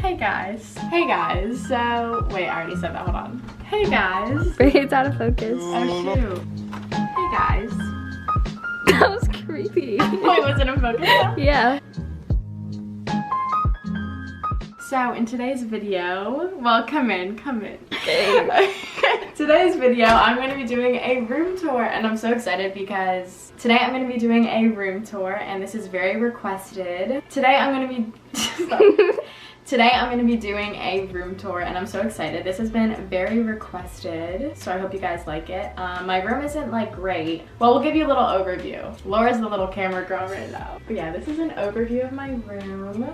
Hey guys. Hey guys. So, wait, I already said that. Hold on. Hey guys. It's out of focus. Oh shoot. Hey guys. That was creepy. Wait, was it in focus? Yeah. So in today's video, well, come in. Okay. Today's video, I'm going to be doing a room tour, and I'm so excited because today I'm going to be doing a room tour, and this is very requested. Today I'm going to be doing a room tour, and I'm so excited. This has been very requested, so I hope you guys like it. My room isn't like great. Well, we'll give you a little overview. Laura's the little camera girl right now. But yeah, this is an overview of my room.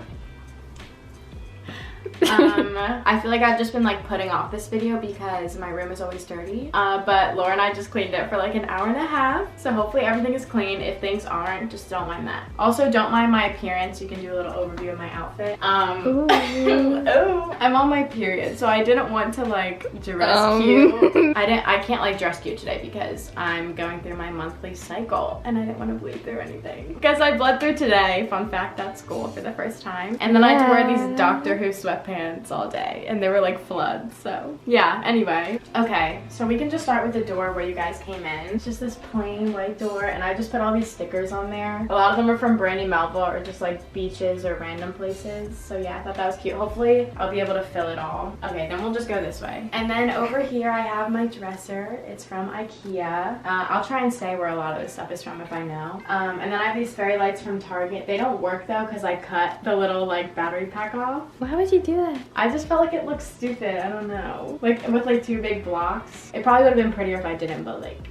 I feel like I've just been like putting off this video because my room is always dirty, but Laura and I just cleaned it for like an hour and a half, so hopefully everything is clean. If things aren't, just don't mind that. Also, don't mind my appearance. You can do a little overview of my outfit. Oh, I'm on my period, so I didn't want to like dress cute. I can't like dress cute today because I'm going through my monthly cycle and I didn't want to bleed through anything because I bled through today, fun fact, at school for the first time, and then I had to wear these Doctor Who sweatpants all day and they were like floods. So yeah, anyway, okay, so we can just start with the door where you guys came in. It's just this plain white door, and I just put all these stickers on there. A lot of them are from Brandy Melville or just like beaches or random places, so yeah, I thought that was cute. Hopefully I'll be able to fill it all. Okay, then we'll just go this way, and then over here I have my dresser. It's from IKEA. I'll try and say where a lot of this stuff is from if I know. And then I have these fairy lights from Target. They don't work though because I cut the little like battery pack off. Why would you do that? I just felt like it looked stupid. I don't know. Like with like two big blocks. It probably would have been prettier if I didn't, but like,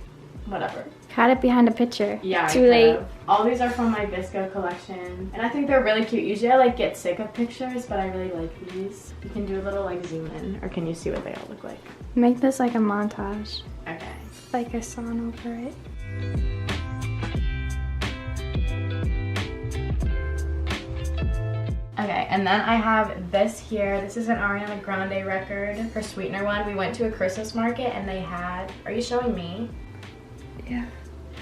whatever. Hide it behind a picture. Yeah, too late. All these are from my Visco collection, and I think they're really cute. Usually I like get sick of pictures, but I really like these. You can do a little like zoom in, or can you see what they all look like? Make this like a montage. Okay. Like a song over it. Okay, and then I have this here. This is an Ariana Grande record, her Sweetener one. We went to a Christmas market and they had, are you showing me? Yeah.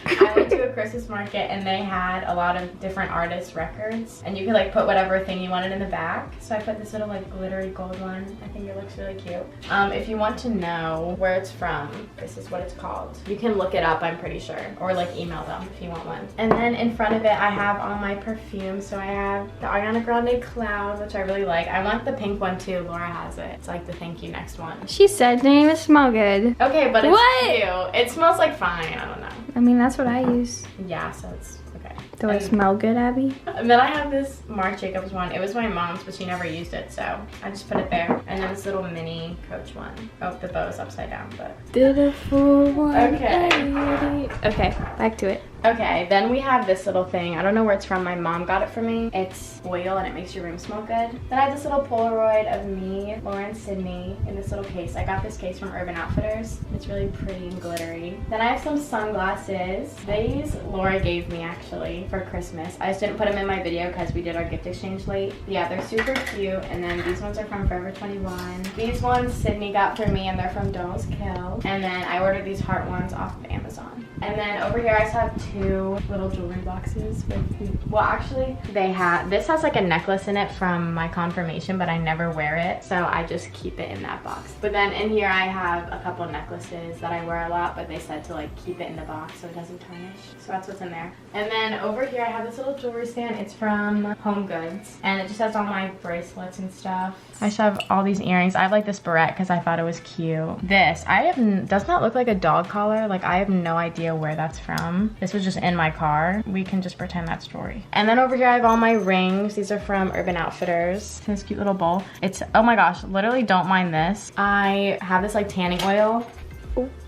I went to a Christmas market and they had a lot of different artists' records, and you could like put whatever thing you wanted in the back. So I put this little like glittery gold one. I think it looks really cute. If you want to know where it's from, this is what it's called. You can look it up, I'm pretty sure, or like email them if you want one. And then in front of it I have all my perfumes. So I have the Ariana Grande Cloud, which I really like. I want the pink one too. Laura has it. It's like the thank you next one. She said didn't even smell good. Okay, but it's what? cute. It smells like fine. I don't know. I mean, that's what I use. Yeah, so it's okay. Do I smell good, Abby? And then I have this Marc Jacobs one. It was my mom's, but she never used it, so I just put it there. And then this little mini Coach one. Oh, the bow is upside down, but... Did a full 180. Okay. Okay, back to it. Okay, then we have this little thing. I don't know where it's from. My mom got it for me. It's oil and it makes your room smell good. Then I have this little Polaroid of me, Laura, and Sydney in this little case. I got this case from Urban Outfitters. It's really pretty and glittery. Then I have some sunglasses. These Laura gave me actually for Christmas. I just didn't put them in my video because we did our gift exchange late. Yeah, they're super cute. And then these ones are from Forever 21. These ones Sydney got for me and they're from Dolls Kill. And then I ordered these heart ones off of Amazon. And then over here I just have two little jewelry boxes with, well actually this has like a necklace in it from my confirmation, but I never wear it, so I just keep it in that box. But then in here I have a couple necklaces that I wear a lot, but they said to like keep it in the box so it doesn't tarnish, so that's what's in there. And then over here I have this little jewelry stand. It's from Home Goods, and it just has all my bracelets and stuff. I just have all these earrings. I have like this barrette because I thought it was cute. This does not look like a dog collar. Like I have no idea where that's from. This was just in my car. We can just pretend that's jewelry. And then over here I have all my rings. These are from Urban Outfitters. This cute little bowl. It's, oh my gosh, literally don't mind this. I have this like tanning oil.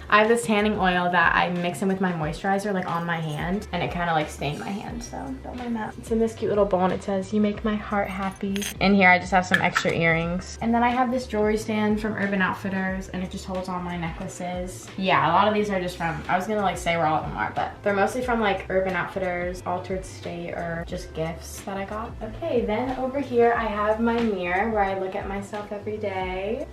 I have this tanning oil that I mix in with my moisturizer like on my hand, and it kind of like stained my hand, so don't mind that. It's in this cute little bowl and it says, "You make my heart happy." In here I just have some extra earrings. And then I have this jewelry stand from Urban Outfitters, and it just holds all my necklaces. Yeah, a lot of these are just from, I was gonna like say where all of them are, but they're mostly from like Urban Outfitters, Altered State, or just gifts that I got. Okay, then over here I have my mirror where I look at myself every day.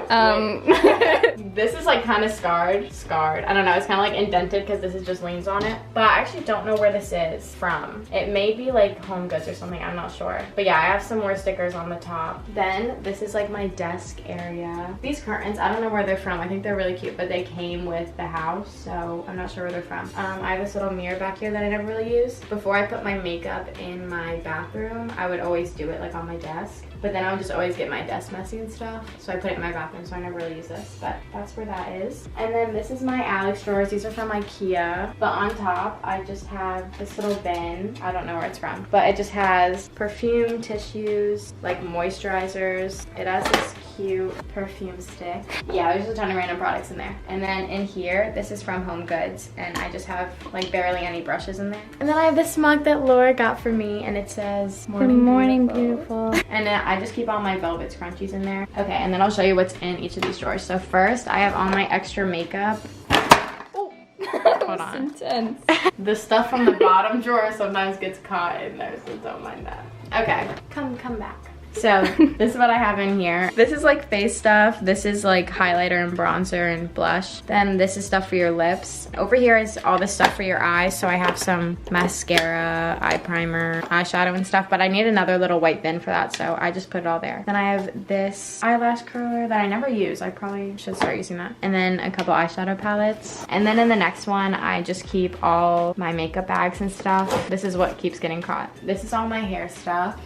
This is like kind of scarred. I don't know, it's kind of like indented because this is just leans on it. But I actually don't know where this is from. It may be like Home Goods or something, I'm not sure. But yeah, I have some more stickers on the top. Then this is like my desk area. These curtains, I don't know where they're from. I think they're really cute, but they came with the house, so I'm not sure where they're from. I have this little mirror back here that I never really use. Before I put my makeup in my bathroom, I would always do it like on my desk. But then I would just always get my desk messy and stuff. So I put it in my bathroom, so I never really use this. But that's where that is. And then this is my Alex drawers. These are from Ikea. But on top, I just have this little bin. I don't know where it's from. But it just has perfume, tissues, like moisturizers. It has this cute perfume stick. Yeah, there's just a ton of random products in there. And then in here, this is from Home Goods. And I just have like barely any brushes in there. And then I have this mug that Laura got for me. And it says, Good morning, beautiful. And I just keep all my velvet scrunchies in there. Okay, and then I'll show you what's in each of these drawers. So first, I have all my extra makeup. Oh, hold on. Intense. The stuff from the bottom drawer sometimes gets caught in there, so don't mind that. Okay, come back. So this is what I have in here. This is like face stuff. This is like highlighter and bronzer and blush. Then this is stuff for your lips. Over here is all the stuff for your eyes. So I have some mascara, eye primer, eyeshadow and stuff, but I need another little white bin for that, so I just put it all there. Then I have this eyelash curler that I never use. I probably should start using that. And then a couple eyeshadow palettes. And then in the next one, I just keep all my makeup bags and stuff. This is what keeps getting caught. This is all my hair stuff.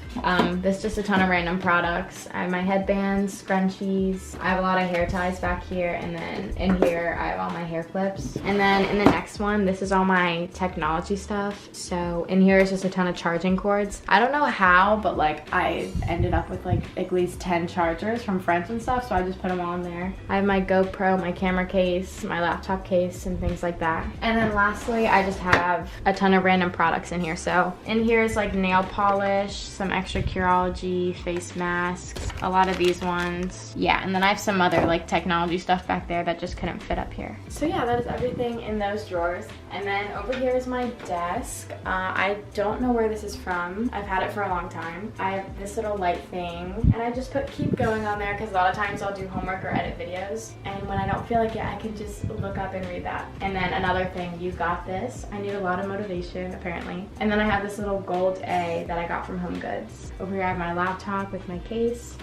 This is just a ton of random products. I have my headbands, scrunchies. I have a lot of hair ties back here, and then in here I have all my hair clips. And then in the next one, this is all my technology stuff. So in here is just a ton of charging cords. I don't know how, but like I ended up with like at least 10 chargers from friends and stuff, so I just put them all in there. I have my GoPro, my camera case, my laptop case, and things like that. And then lastly, I just have a ton of random products in here. So in here is like nail polish, some extra Curology face masks, a lot of these ones. Yeah, and then I have some other like technology stuff back there that just couldn't fit up here. So yeah, that is everything in those drawers. And then over here is my desk. I don't know where this is from. I've had it for a long time. I have this little light thing, and I just keep going on there because a lot of times I'll do homework or edit videos, and when I don't feel like it, I can just look up and read that. And then another thing, you got this. I need a lot of motivation, apparently. And then I have this little gold A that I got from Home Goods. Over here I have my laptop with my case,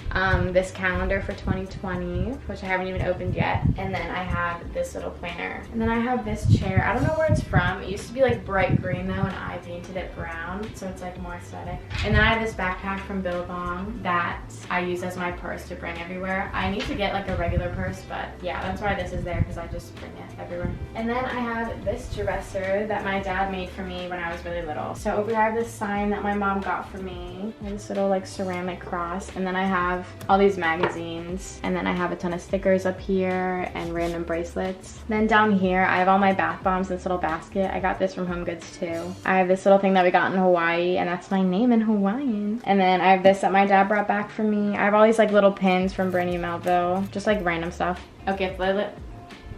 this calendar for 2020, which I haven't even opened yet, and then I have this little planner. And then I have this chair. I don't know where it's from. It used to be like bright green though, and I painted it brown, so it's like more aesthetic. And then I have this backpack from Billabong that I use as my purse to bring everywhere. I need to get like a regular purse, but yeah, that's why this is there, because I just bring it everywhere. And then I have this dresser that my dad made for me when I was really little. So over here I have this sign that my mom got for me, and this little like ceramic cross. And then I have all these magazines, and then I have a ton of stickers up here and random bracelets. Then down here I have all my bath bombs in this little basket. I got this from Home Goods too. I have this little thing that we got in Hawaii, and that's my name in Hawaiian. And then I have this that my dad brought back for me. I have all these like little pins from Brandy Melville, just like random stuff. Okay,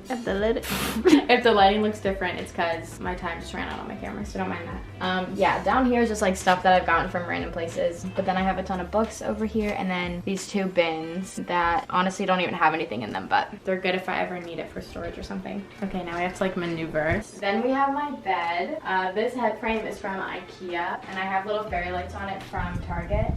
if the lighting looks different, it's because my time just ran out on my camera, so don't mind that. Yeah, down here is just like stuff that I've gotten from random places. But then I have a ton of books over here, and then these two bins that honestly don't even have anything in them, but they're good if I ever need it for storage or something. Okay, now we have to like maneuver. Then we have my bed. This head frame is from Ikea, and I have little fairy lights on it from Target.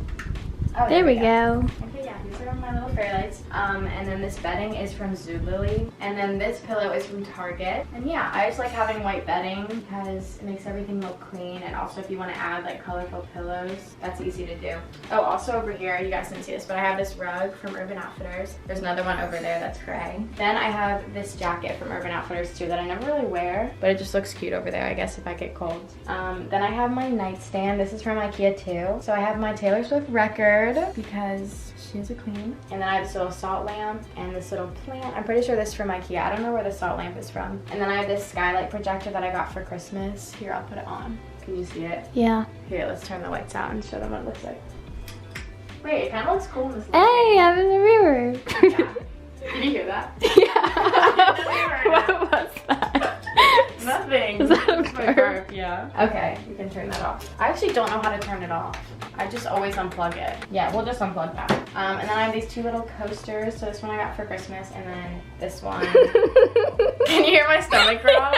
Oh, there we go. Okay, yeah, these are my little fairy lights. And then this bedding is from Zulily. And then this pillow is from Target. And yeah, I just like having white bedding because it makes everything look clean. And also if you want to add like colorful pillows, that's easy to do. Oh, also over here, you guys didn't see this, but I have this rug from Urban Outfitters. There's another one over there that's gray. Then I have this jacket from Urban Outfitters too that I never really wear, but it just looks cute over there, I guess, if I get cold. Then I have my nightstand. This is from Ikea too. So I have my Taylor Swift record, because she is a queen. And then I have this little salt lamp and this little plant. I'm pretty sure this is from Ikea. I don't know where the salt lamp is from. And then I have this skylight projector that I got for Christmas. Here, I'll put it on. Can you see it? Yeah. Here, let's turn the lights out and show them what it looks like. Wait, it kind of looks cool in this light. Hey, I'm in the river. Yeah. Did you hear that? Yeah. What was that? nothing. Is that a It's my burp? burp, yeah. Okay, you can turn that off. I actually don't know how to turn it off. I just always unplug it. Yeah, we'll just unplug that. And then I have these 2 little coasters. So this one I got for Christmas, and then this one. Can you hear my stomach growl?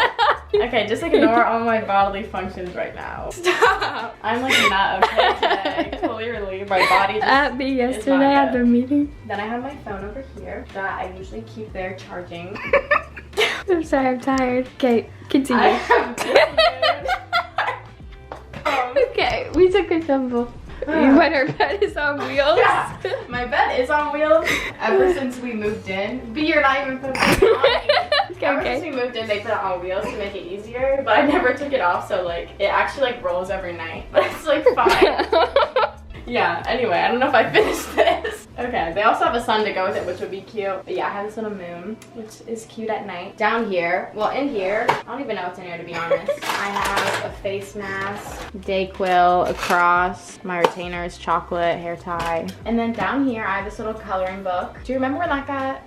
Okay, just ignore all my bodily functions right now. Stop! I'm like not okay today. Clearly, my body just At me yesterday at the meeting. Then I have my phone over here that I usually keep there charging. I'm sorry, I'm tired. Okay, continue. I have this mood. Okay, we took a tumble. When our bed is on wheels. Yeah, my bed is on wheels ever since we moved in. But you're not even putting it on. Ever since we moved in, they put it on wheels to make it easier. But I never took it off, so like it actually like rolls every night. But it's like fine. Yeah, anyway, I don't know if I finished this. Okay, they also have a sun to go with it, which would be cute. But yeah, I have this little moon, which is cute at night. Down here, well in here, I don't even know what's in here to be honest. I have a face mask, Dayquil, a cross, my retainers, chocolate, hair tie. And then down here, I have this little coloring book. Do you remember when that got...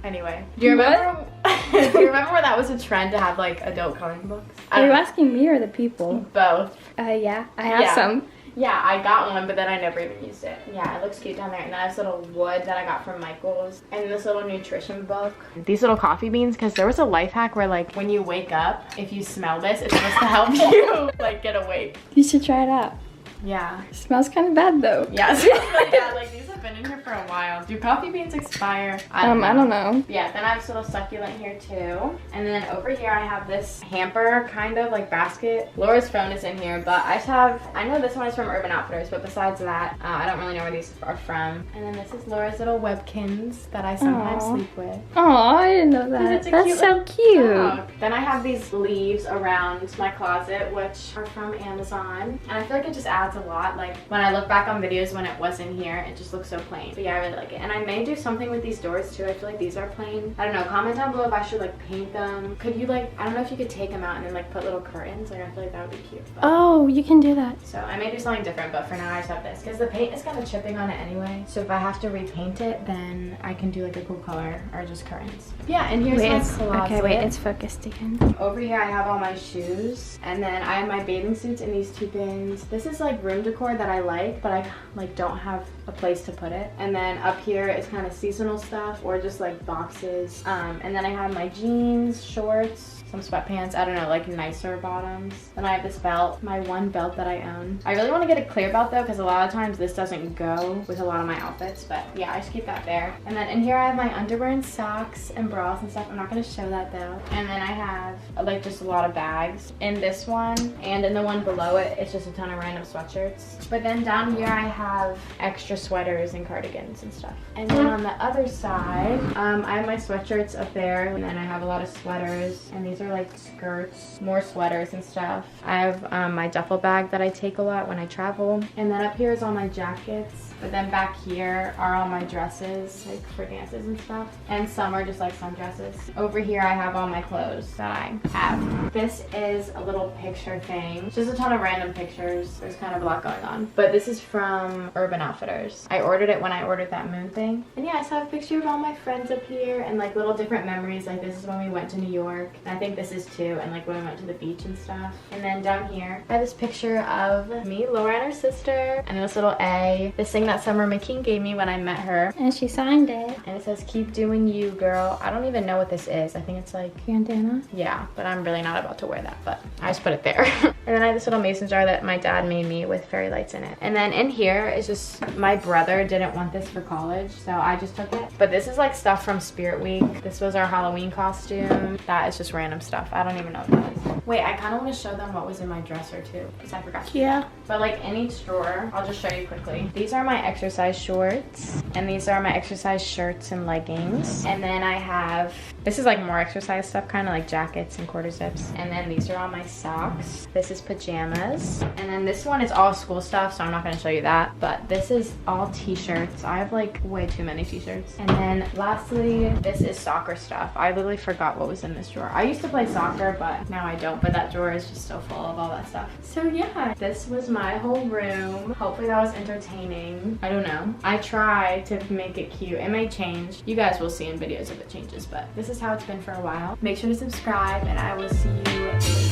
Anyway, do you remember do you remember when that was a trend to have like adult coloring books? Are you asking me or the people? Both. Yeah, I have some. Yeah, I got one, but then I never even used it. Yeah, it looks cute down there. And then I have this little wood that I got from Michael's. And this little nutrition book. These little coffee beans, because there was a life hack where like when you wake up, if you smell this, it's supposed to help you like get awake. You should try it out. Yeah. It smells kind of bad though. Yeah, it smells really bad. Like these have been in here for a while. Do coffee beans expire? I don't know. Yeah, then I have this little succulent here too. And then over here I have this hamper kind of like basket. Laura's phone is in here, but I just have, I know this one is from Urban Outfitters, but besides that, I don't really know where these are from. And then this is Laura's little webkins that I sometimes sleep with. Oh, I didn't know that. That's so cute. Dog. Then I have these leaves around my closet, which are from Amazon. And I feel like it just adds a lot. Like when I look back on videos when it wasn't here, it just looks so plain. But yeah, I really like it. And I may do something with these doors too. I feel like these are plain. I don't know, comment down below if I should like paint them. Could you like, I don't know if you could take them out and then like put little curtains. Like I feel like that would be cute. But, oh, you can do that. so I may do something different, but for now I just have this because the paint is kind of chipping on it anyway. So if I have to repaint it, then I can do like a cool color or just curtains. Yeah, and here's my closet. Okay, wait, it's focused again. Over here I have all my shoes, and then I have my bathing suits in these 2 bins. This is like room decor that I like, but I like don't have a place to put it. And then up here is kind of seasonal stuff or just like boxes. And then I have my jeans, shorts, some sweatpants, I don't know, like nicer bottoms. Then I have this belt, my one belt that I own. I really want to get a clear belt though, because a lot of times this doesn't go with a lot of my outfits, but yeah, I just keep that there. And then in here I have my underwear and socks and bras and stuff. I'm not going to show that though. And then I have like just a lot of bags. In this one and in the one below it, it's just a ton of random sweatshirts. But then down here I have extra sweaters and cardigans and stuff. And then on the other side, I have my sweatshirts up there, and then I have a lot of sweaters, and these are like skirts, more sweaters and stuff. I have my duffel bag that I take a lot when I travel, and then up here is all my jackets. But then back here are all my dresses, like for dances and stuff. And some are just like sundresses. Over here I have all my clothes that I have. This is a little picture thing. It's just a ton of random pictures. There's kind of a lot going on. But this is from Urban Outfitters. I ordered it when I ordered that moon thing. And yeah, I just have a picture of all my friends up here and like little different memories. Like this is when we went to New York. And I think this is too. And like when we went to the beach and stuff. And then down here, I have this picture of me, Laura, and her sister. And this little A. This thing that Summer McKean gave me when I met her. And she signed it. And it says, keep doing you, girl. I don't even know what this is. I think it's like bandana. Yeah, but I'm really not about to wear that, but I just put it there. And then I have this little mason jar that my dad made me with fairy lights in it. And then in here is just, my brother didn't want this for college, so I just took it. But this is like stuff from Spirit Week. This was our Halloween costume. That is just random stuff. I don't even know what that is. Wait, I kind of want to show them what was in my dresser too, because I forgot. Yeah. But like in each drawer, I'll just show you quickly. These are my exercise shorts, and these are my exercise shirts and leggings. And then I have, this is like more exercise stuff, kind of like jackets and quarter zips. And then these are all my socks. This This is pajamas. And then this one is all school stuff, so I'm not gonna show you that. But this is all t-shirts. I have like way too many t-shirts. And then lastly, this is soccer stuff. I literally forgot what was in this drawer. I used to play soccer, but now I don't. But that drawer is just so full of all that stuff. So yeah, this was my whole room. Hopefully that was entertaining. I don't know. I tried to make it cute. It may change. You guys will see in videos if it changes, but this is how it's been for a while. Make sure to subscribe, and I will see you later.